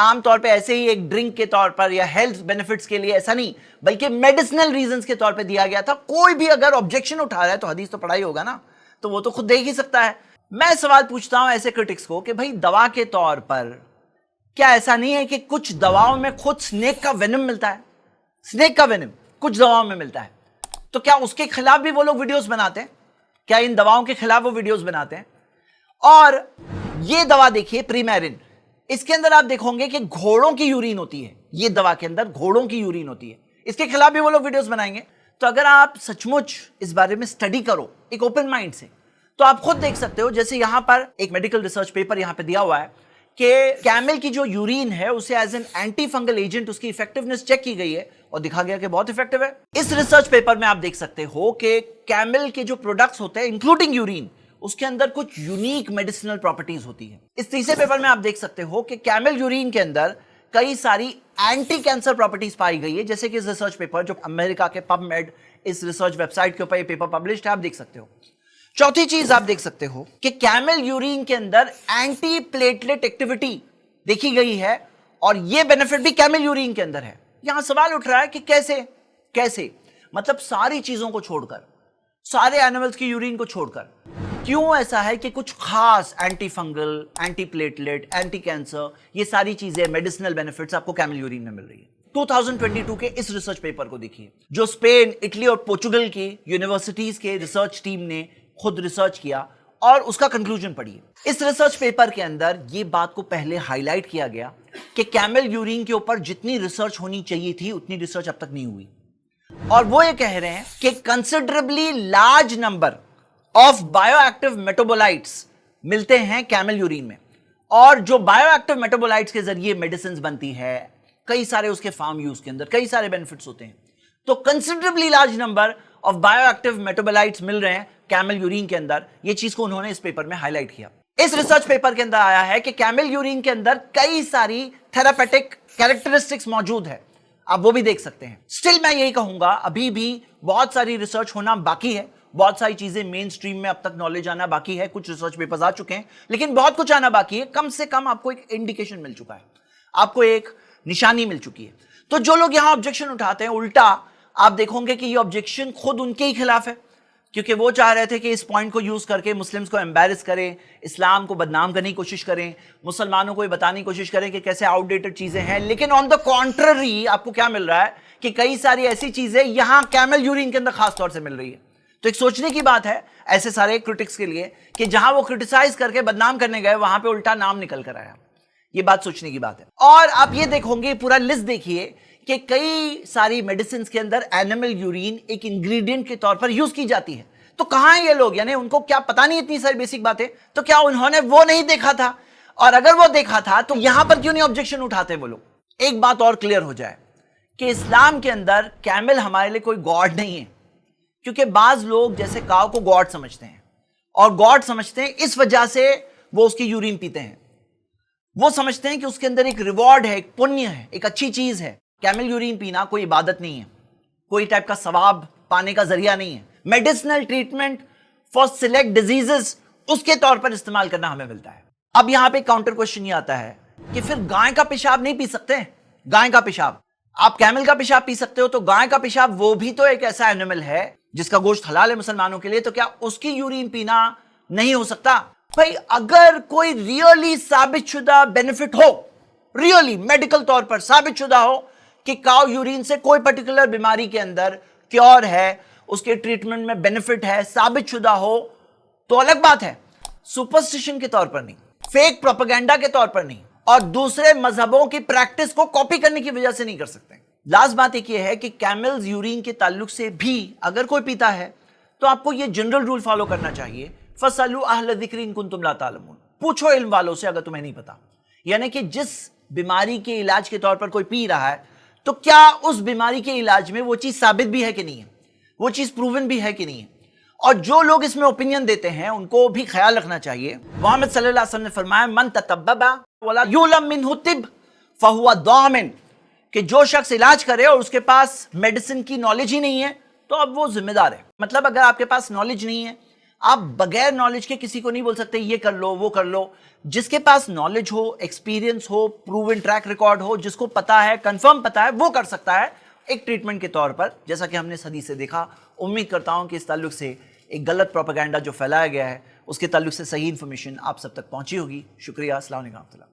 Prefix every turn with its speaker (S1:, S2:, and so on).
S1: عام طور پہ ایسے ہی ایک ڈرنک کے طور پر یا ہیلتھ بینیفٹس کے لیے، ایسا نہیں، بلکہ میڈیسنل ریزنز کے طور پہ دیا گیا تھا. کوئی بھی اگر آبجیکشن اٹھا رہا ہے تو حدیث تو پڑھا ہی ہوگا نا، تو وہ تو خود دیکھ ہی سکتا ہے. میں سوال پوچھتا ہوں ایسے کرٹکس کو کہ بھائی دوا کے طور پر کیا ایسا نہیں ہے کہ کچھ دواؤں میں خود سنیک کا وینم ملتا ہے؟ سنیک کا وینم کچھ دواؤں میں ملتا ہے، تو کیا اس کے خلاف بھی وہ لوگ ویڈیوز بناتے ہیں؟ کیا ان دواؤں کے خلاف وہ ویڈیوز بناتے ہیں؟ اور یہ دوا دیکھیے پریمیرن، اس کے اندر آپ دیکھو گے کہ گھوڑوں کی یورین ہوتی ہے، یہ دوا کے اندر گھوڑوں کی یورین ہوتی ہے، اس کے خلاف بھی وہ لوگ ویڈیوز بنائیں گے. تو اگر آپ سچ مچ اس بارے میں سٹڈی کرو ایک اوپن مائنڈ سے، تو آپ خود دیکھ سکتے ہو. جیسے یہاں پر ایک میڈیکل ریسرچ پیپر یہاں پہ دیا ہوا ہے کہ کیمل کی جو یورین ہے اسے as an anti fungal agent اس کی ایفیکٹونیس چیک کی گئی ہے اور دکھا گیا کہ بہت ایفیکٹو ہے. اس ریسرچ پیپر میں آپ دیکھ سکتے ہو کہ کیمل کے جو پروڈکٹس ہوتے ہیں انکلوڈنگ یورین، اس کے اندر کچھ یونیک میڈیسنل پراپرٹیز ہوتی ہیں. اس تیسرے پیپر میں آپ دیکھ سکتے ہو کہ کیمل یورین کے اندر کئی ساری اینٹی کینسر پراپرٹیز پائی گئی ہے، جیسے کہ اس ریسرچ پیپر جو امریکہ کے پب میڈ اس ریسرچ ویب سائٹ کے اوپر یہ پیپر پبلشڈ ہے، آپ دیکھ سکتے ہو. چوتھی چیز آپ دیکھ سکتے ہو کہ کیمل یورین کے اندر اینٹی پلیٹلیٹ ایکٹیویٹی دیکھی گئی ہے، اور یہ بینیفٹ بھی کیمل یورین کے اندر ہے. یہاں سوال اٹھ رہا ہے کہ کیسے مطلب ساری چیزوں کو چھوڑ کر، سارے اینیملز کی یورین کو چھوڑ کر کیوں ایسا ہے کہ کچھ خاص antifungal, antiplatelet, anticancer, یہ ساری چیزیں میڈیسنل بینیفٹس آپ کو کیمل یورین میں مل رہی ہے. 2022 کے اس ریسرچ پیپر کو دیکھیے جو اسپین، اٹلی اور پورچوگل کی یونیورسٹیز کے ریسرچ ٹیم نے خود ریسرچ کیا، اور اس کا کنکلوژن پڑھیے. اس ریسرچ پیپر کے اندر یہ بات کو پہلے ہائی لائٹ کیا گیا کہ کیمل یورین کے اوپر جتنی ریسرچ ہونی چاہیے تھی اتنی ریسرچ اب تک نہیں ہوئی، اور وہ یہ کہہ رہے ہیں کہ considerably large number of bioactive metabolites ملتے ہیں کیمل یورین میں، اور جو بایو ایکٹیو میٹابولائٹس کے ذریعے میڈیسنز بنتی ہے، کئی سارے اس کے فارم یوز کے اندر کئی سارے بینیفٹس ہوتے ہیں. تو considerably large number of bioactive metabolites مل رہے ہیں کیمل یورین کے اندر. یہ چیز کو انہوں نے اس پیپر میں ہائی لائٹ کیا. اس ریسرچ پیپر کے اندر آیا ہے کہ کیمل یورین کے اندر کئی ساری تھراپیوٹک کیریکٹرسٹکس موجود ہے، آپ وہ بھی دیکھ سکتے ہیں. سٹل میں یہی کہوں گا ابھی بھی بہت ساری ریسرچ ہونا باقی ہے، بہت ساری چیزیں مین سٹریم میں اب تک نالج آنا باقی ہے. کچھ ریسرچ پیپرز آ چکے ہیں لیکن بہت کچھ آنا باقی ہے. کم سے کم آپ کو ایک انڈیکیشن مل چکا ہے، آپ کو ایک نشانی مل چکی ہے. تو جو لوگ یہاں آبجیکشن اٹھاتے ہیں، الٹا آپ دیکھو گے کہ یہ آبجیکشن خود ان کے ہی خلاف ہے، کیونکہ وہ چاہ رہے تھے کہ اس پوائنٹ کو یوز کر کے مسلمز کو ایمبیرس کریں، اسلام کو بدنام کرنے کی کوشش کریں، مسلمانوں کو یہ بتانے کی کوشش کریں کہ کیسے آؤٹ ڈیٹڈ چیزیں ہیں. لیکن آن دا کانٹرری آپ کو کیا مل رہا ہے کہ کئی ساری ایسی چیزیں یہاں کیمل یورین کے اندر خاص طور سے مل رہی ہے. تو ایک سوچنے کی بات ہے ایسے سارے کرٹکس کے لیے کہ جہاں وہ کرٹیسائز کر کے بدنام کرنے گئے وہاں پہ الٹا نام نکل کر آیا. یہ بات سوچنے کی بات ہے. اور آپ یہ دیکھو گے پورا لسٹ دیکھیے کہ کئی ساری میڈیسنز کے اندر اینیمل یورین ایک انگریڈینٹ کے طور پر یوز کی جاتی ہے. تو کہاں ہیں یہ لوگ؟ یعنی ان کو کیا پتہ نہیں اتنی ساری بیسک باتیں؟ تو کیا انہوں نے وہ نہیں دیکھا تھا؟ اور اگر وہ دیکھا تھا تو یہاں پر کیوں نہیں آبجیکشن اٹھاتے وہ لوگ؟ ایک بات اور کلیئر ہو جائے کہ اسلام کے اندر کیمل ہمارے لیے کوئی گاڈ نہیں ہے، کیونکہ بعض لوگ جیسے کاؤ کو گاڈ سمجھتے ہیں، اور گاڈ سمجھتے ہیں اس وجہ سے وہ اس کی یورین پیتے ہیں. وہ سمجھتے ہیں کہ اس کے اندر ایک ریوارڈ ہے، ایک پنیہ ہے، ایک اچھی چیز ہے. کیمل یورین پینا کوئی عبادت نہیں ہے، کوئی ٹائپ کا ثواب پانے کا ذریعہ نہیں ہے. Medicinal treatment for select diseases اس کے طور پر استعمال کرنا ہمیں ملتا ہے. اب یہاں پہ کاؤنٹر کوشچن یہ آتا ہے کہ پھر گائے کا پیشاب نہیں پی سکتے؟ گائے کا پیشاب آپ کیمل کا پیشاب پی سکتے ہو، تو گائے کا پیشاب وہ بھی تو ایک ایسا اینیمل ہے جس کا گوشت حلال ہے مسلمانوں کے لیے، تو کیا اس کی یورین پینا نہیں ہو سکتا؟ بھائی اگر کوئی ریئلی ثابت شدہ بینیفٹ ہو، ریئلی میڈیکل طور پر ثابت شدہ ہو کہ کاؤ یورین سے کوئی پرٹیکولر بیماری کے اندر کیور ہے، اس کے ٹریٹمنٹ میں بینیفٹ ہے، ثابت شدہ ہو، تو الگ بات ہے. سپرسٹیشن کے طور پر نہیں، فیک پروپیگنڈا کے طور پر نہیں، اور دوسرے مذہبوں کی پریکٹس کو کاپی کرنے کی وجہ سے نہیں کر سکتے. لاسٹ بات ایک یہ ہے کہ کیملز یورین کے تعلق سے بھی اگر کوئی پیتا ہے تو آپ کو یہ جنرل رول فالو کرنا چاہیے، فَاسْأَلُوا أَهْلَ الذِّكْرِ إِن كُنتُمْ لَا تَعْلَمُونَ. پوچھو علم والوں سے اگر تمہیں نہیں پتا. یعنی کہ جس بیماری کے علاج کے طور پر کوئی پی رہا ہے تو کیا اس بیماری کے علاج میں وہ چیز ثابت بھی ہے کہ نہیں ہے، وہ چیز پروون بھی ہے کہ نہیں ہے. اور جو لوگ اس میں اوپینین دیتے ہیں ان کو بھی خیال رکھنا چاہیے. محمد صلی اللہ علیہ وسلم نے فرمایا من تطبب ولا یعلم منہ طب فہو ضامن، کہ جو شخص علاج کرے اور اس کے پاس میڈیسن کی نالج ہی نہیں ہے تو اب وہ ذمہ دار ہے. مطلب اگر آپ کے پاس نالج نہیں ہے، آپ بغیر نالج کے کسی کو نہیں بول سکتے یہ کر لو وہ کر لو. جس کے پاس نالج ہو، ایکسپیرینس ہو، پروون ٹریک ریکارڈ ہو، جس کو پتا ہے، کنفرم پتا ہے، وہ کر سکتا ہے ایک ٹریٹمنٹ کے طور پر، جیسا کہ ہم نے اس حدیث سے دیکھا. امید کرتا ہوں کہ اس تعلق سے ایک غلط پروپیگنڈا جو پھیلایا گیا ہے اس کے تعلق سے صحیح انفارمیشن آپ سب تک پہنچی ہوگی. شکریہ. السلام علیکم.